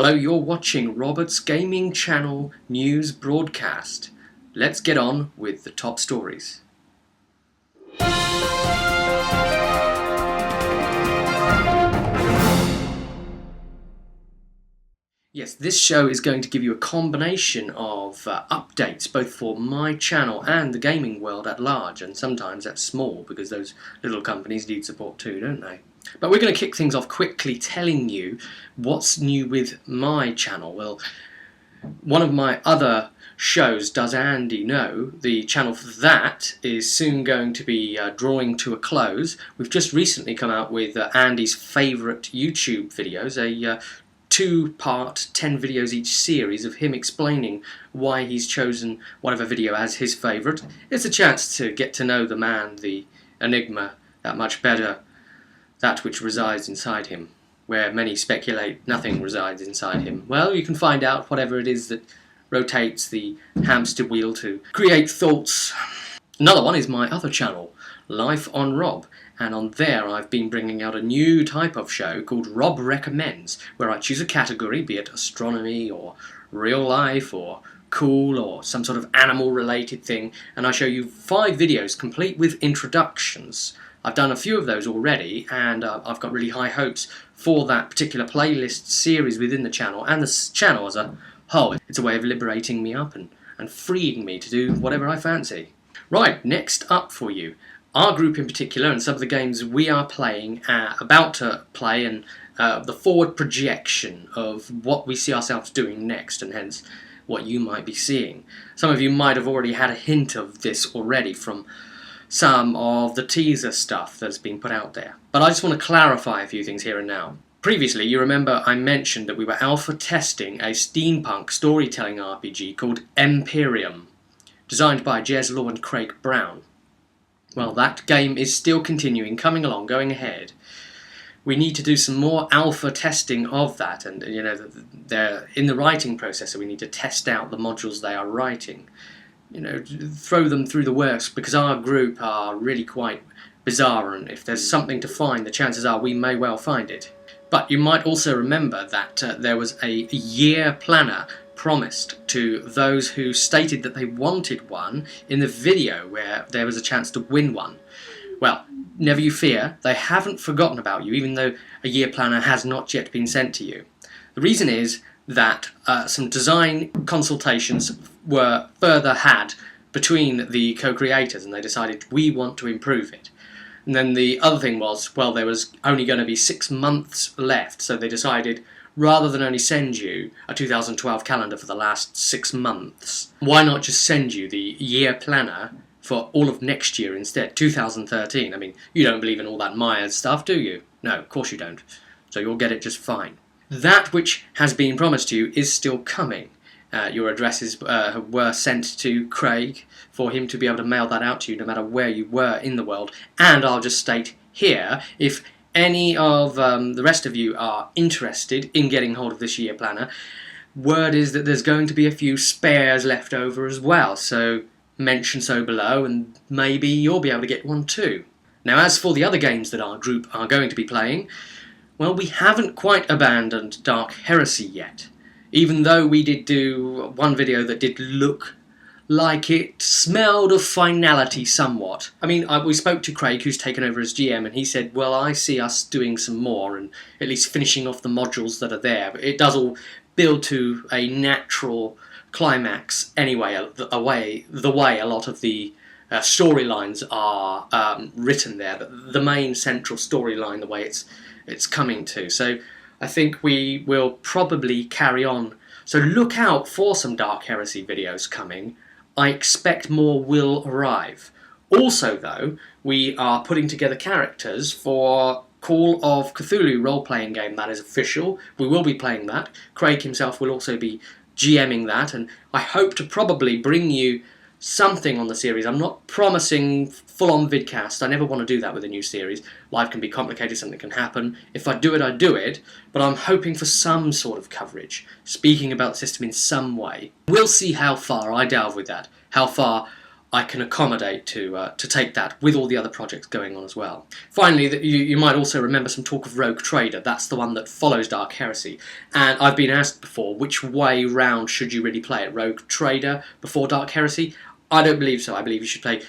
Hello, you're watching Robert's Gaming Channel news broadcast. Let's get on with the top stories. Yes, this show is going to give you a combination of updates both for my channel and the gaming world at large, and sometimes that's small because those little companies need support too, don't they? But we're going to kick things off quickly telling you what's new with my channel. Well, one of my other shows, Does Andy Know? The channel for that is soon going to be drawing to a close. We've just recently come out with Andy's favourite YouTube videos, a two-part 10 videos each series of him explaining why he's chosen whatever video as his favourite. It's a chance to get to know the man, the enigma, that much better, that which resides inside him, where many speculate nothing resides inside him. Well, you can find out whatever it is that rotates the hamster wheel to create thoughts. Another one is my other channel, Life on Rob, and on there I've been bringing out a new type of show called Rob Recommends, where I choose a category, be it astronomy or real life or cool or some sort of animal related thing, and I show you 5 videos complete with introductions. I've done a few of those already, and I've got really high hopes for that particular playlist series within the channel, and the channel as a whole. It's a way of liberating me up and freeing me to do whatever I fancy. Right, next up for you, our group in particular, and some of the games we are playing, about to play, and the forward projection of what we see ourselves doing next, and hence what you might be seeing. Some of you might have already had a hint of this already from some of the teaser stuff that's been put out there. But I just want to clarify a few things here and now. Previously, you remember I mentioned that we were alpha testing a steampunk storytelling RPG called Empyrium, designed by Jez Law and Craig Brown. Well, that game is still continuing, coming along, going ahead. We need to do some more alpha testing of that, and you know, they're in the writing process, so we need to test out the modules they are writing. You know, throw them through the works, because our group are really quite bizarre, and if there's something to find, the chances are we may well find it. But you might also remember that there was a year planner promised to those who stated that they wanted one in the video where there was a chance to win one. Well, never you fear, they haven't forgotten about you, even though a year planner has not yet been sent to you. The reason is that some design consultations were further had between the co-creators, and they decided we want to improve it. And then the other thing was, well, there was only going to be 6 months left, so they decided rather than only send you a 2012 calendar for the last 6 months, why not just send you the year planner for all of next year instead, 2013. I mean, you don't believe in all that Myers stuff, do you? No, of course you don't. So you'll get it just fine. That which has been promised to you is still coming. Your addresses were sent to Craig for him to be able to mail that out to you no matter where you were in the world. And I'll just state here, if any of the rest of you are interested in getting hold of this year planner, word is that there's going to be a few spares left over as well, so mention so below and maybe you'll be able to get one too. Now, as for the other games that our group are going to be playing, well, we haven't quite abandoned Dark Heresy yet, even though we did do one video that did look like it smelled of finality somewhat. I mean, we spoke to Craig, who's taken over as GM, and he said, well, I see us doing some more and at least finishing off the modules that are there. But it does all build to a natural climax anyway, the way a lot of the storylines are written there, the main central storyline, the way it's coming to. So I think we will probably carry on. So look out for some Dark Heresy videos coming. I expect more will arrive. Also, though, we are putting together characters for Call of Cthulhu role-playing game. That is official. We will be playing that. Craig himself will also be GMing that, and I hope to probably bring you something on the series. I'm not promising full-on vidcast. I never want to do that with a new series. Life can be complicated, something can happen. If I do it, but I'm hoping for some sort of coverage, speaking about the system in some way. We'll see how far I delve with that, how far I can accommodate to take that with all the other projects going on as well. Finally, you might also remember some talk of Rogue Trader. That's the one that follows Dark Heresy. And I've been asked before, which way round should you really play it? Rogue Trader before Dark Heresy? I don't believe so. I believe you should play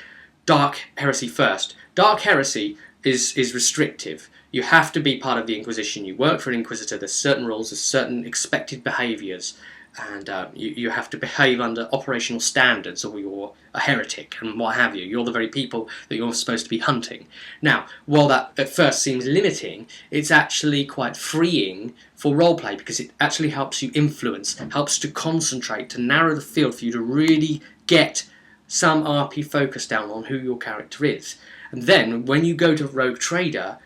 Dark Heresy first. Dark Heresy is restrictive. You have to be part of the Inquisition. You work for an Inquisitor. There's certain rules, there's certain expected behaviours. And you have to behave under operational standards, or you're a heretic and what have you. You're the very people that you're supposed to be hunting. Now, while that at first seems limiting, it's actually quite freeing for roleplay, because it actually helps you influence, helps to concentrate, to narrow the field for you to really get some RP focus down on who your character is. And then, when you go to Rogue Trader,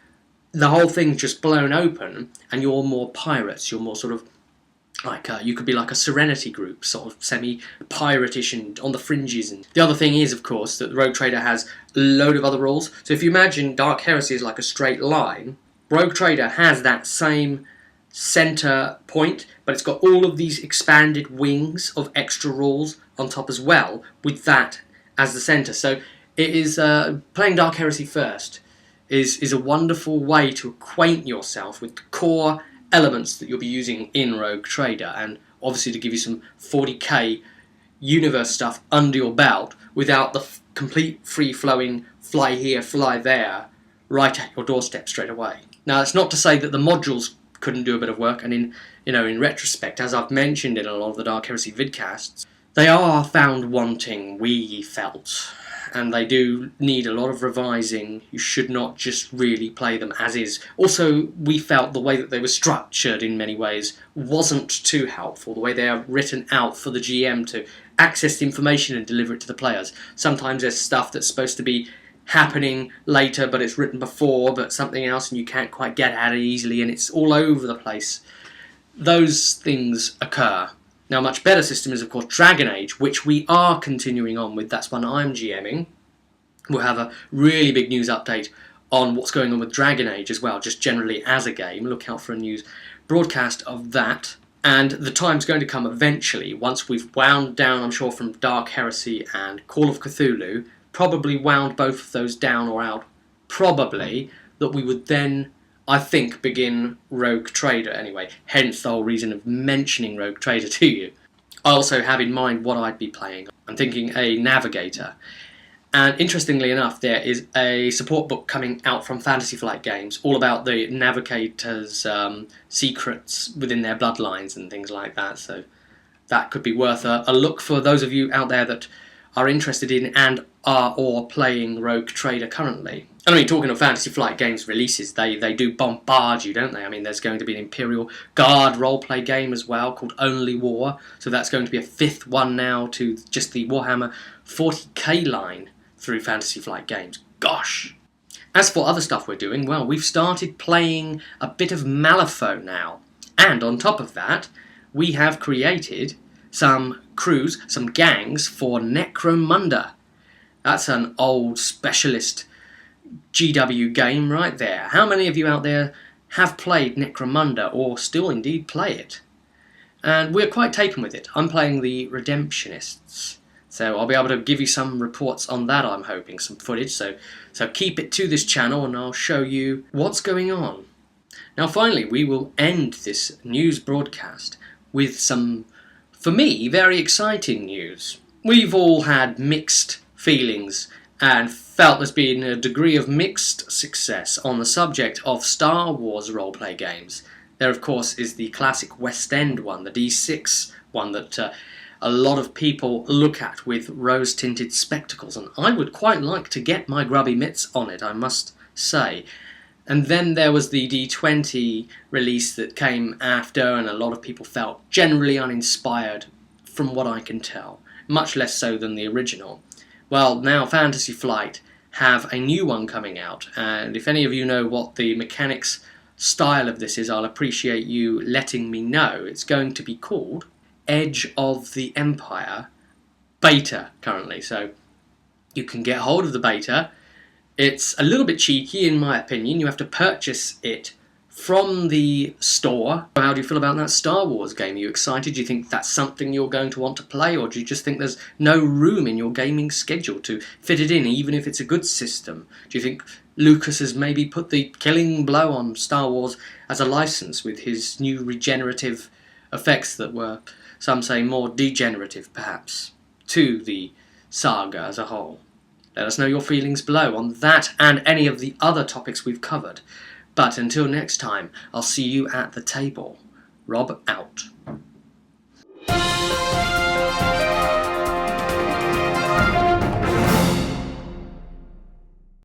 the whole thing's just blown open, and you're more pirates, you're more sort of like you could be like a Serenity group, sort of semi-pirate-ish and on the fringes. And the other thing is, of course, that the Rogue Trader has a load of other rules. So if you imagine Dark Heresy is like a straight line, Rogue Trader has that same centre point, but it's got all of these expanded wings of extra rules on top as well, with that as the centre. So it is playing Dark Heresy first is a wonderful way to acquaint yourself with the core elements that you'll be using in Rogue Trader, and obviously to give you some 40k universe stuff under your belt without the complete free-flowing fly here, fly there, right at your doorstep straight away. Now, that's not to say that the modules couldn't do a bit of work, and in retrospect, as I've mentioned in a lot of the Dark Heresy vidcasts, they are found wanting, we felt, and they do need a lot of revising. You should not just really play them as is. Also, we felt the way that they were structured in many ways wasn't too helpful. The way they are written out for the GM to access the information and deliver it to the players. Sometimes there's stuff that's supposed to be happening later, but it's written before, but something else, and you can't quite get at it easily, and it's all over the place. Those things occur. Now, a much better system is, of course, Dragon Age, which we are continuing on with. That's one I'm GMing. We'll have a really big news update on what's going on with Dragon Age as well, just generally as a game. Look out for a news broadcast of that. And the time's going to come eventually, once we've wound down, I'm sure, from Dark Heresy and Call of Cthulhu, probably wound both of those down or out, probably, that we would then, I think, begin Rogue Trader anyway, hence the whole reason of mentioning Rogue Trader to you. I also have in mind what I'd be playing. I'm thinking a Navigator. And interestingly enough, there is a support book coming out from Fantasy Flight Games, all about the Navigators' secrets within their bloodlines and things like that, so that could be worth a look for those of you out there that are interested in and are or playing Rogue Trader currently. And I mean, talking of Fantasy Flight Games releases, they do bombard you, don't they? I mean, there's going to be an Imperial Guard roleplay game as well called Only War, so that's going to be a fifth one now to just the Warhammer 40k line through Fantasy Flight Games. Gosh! As for other stuff we're doing, well, we've started playing a bit of Malifaux now. And on top of that, we have created some crews, some gangs for Necromunda. That's an old specialist GW game right there. How many of you out there have played Necromunda or still indeed play it? And we're quite taken with it. I'm playing the Redemptionists. So I'll be able to give you some reports on that, I'm hoping, some footage. So keep it to this channel and I'll show you what's going on. Now finally, we will end this news broadcast with some, for me, very exciting news. We've all had mixed feelings and felt there's been a degree of mixed success on the subject of Star Wars roleplay games. There, of course, is the classic West End one, the D6 one that a lot of people look at with rose-tinted spectacles, and I would quite like to get my grubby mitts on it, I must say. And then there was the D20 release that came after, and a lot of people felt generally uninspired, from what I can tell. Much less so than the original. Well, now Fantasy Flight have a new one coming out, and if any of you know what the mechanics style of this is, I'll appreciate you letting me know. It's going to be called Edge of the Empire Beta currently, so you can get hold of the beta. It's a little bit cheeky in my opinion. You have to purchase it from the store. How do you feel about that Star Wars game? Are you excited? Do you think that's something you're going to want to play, or do you just think there's no room in your gaming schedule to fit it in, even if it's a good system? Do you think Lucas has maybe put the killing blow on Star Wars as a license with his new regenerative effects that were, some say, more degenerative, perhaps, to the saga as a whole? Let us know your feelings below on that and any of the other topics we've covered. But until next time, I'll see you at the table. Rob out.